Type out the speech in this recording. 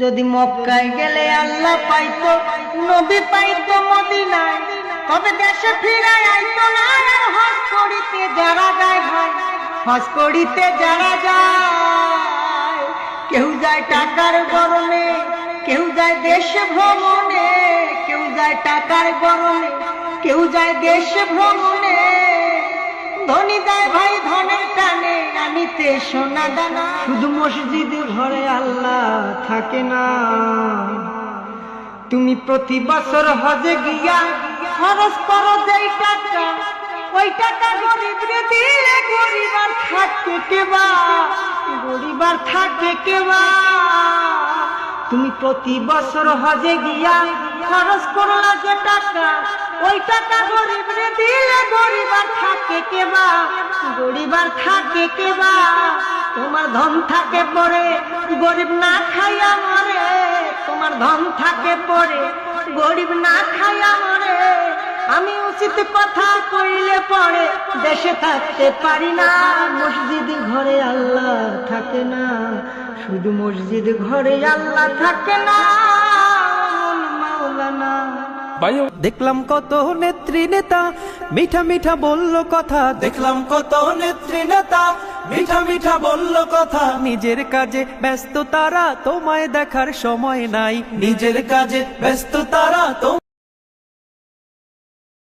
যদি মক্কায় গেলে আল্লাহ পাইতো, নবী পাইতো মদিনায়, তবে দেশে ফিরায় আইতো না। আর হজ করিতে যারা যায় ভাই, হজ করিতে যারা যায়, কেউ যায় টাকার গরমে, কেউ যায় দেশ ভ্রমণে, কেউ যায় টাকার গরমে, কেউ যায় দেশ ভ্রমণে। ধনী যায় ভাই ধনের টানে আনিতে সোনা দানা। শুধু মসজিদে ঘরে আল্লাহ থাকে না। তুমি প্রতি বছর হজে গিয়া খরচ করো যেই টাকা, ওই টাকা গরিবরে দিলে গরিব আর থাকে কেবা, গরিব আর থাকে কেবা। তুমি প্রতি বছর হজে গিয়া খরচ করলা যে টাকা, ওই টাকা গরিবরে দিলে গরিব আর থাকে কেবা, গরিব আর থাকে কেবা। তোমার ধন থাকে পরে গরিব না খাইয়া মরে, তোমার ধন থাকে পরে গরিব না খাইয়া মরে। আমি উচিত কথা কইলে পরে দেশে থাকতে পারি না। মসজিদ ঘরে আল্লাহ থাকে না, শুধু মসজিদ ঘরে আল্লাহ থাকে না। মাওলানা দেখলাম কত নেত্রী নেতা মিঠা মিঠা বলল কথা, দেখলাম কত নেত্রী নেতা মিঠা মিঠা বলল কথা। নিজের কাজে ব্যস্ত তারা, তোমায় দেখার সময় নাই, নিজের কাজে ব্যস্ত তারা।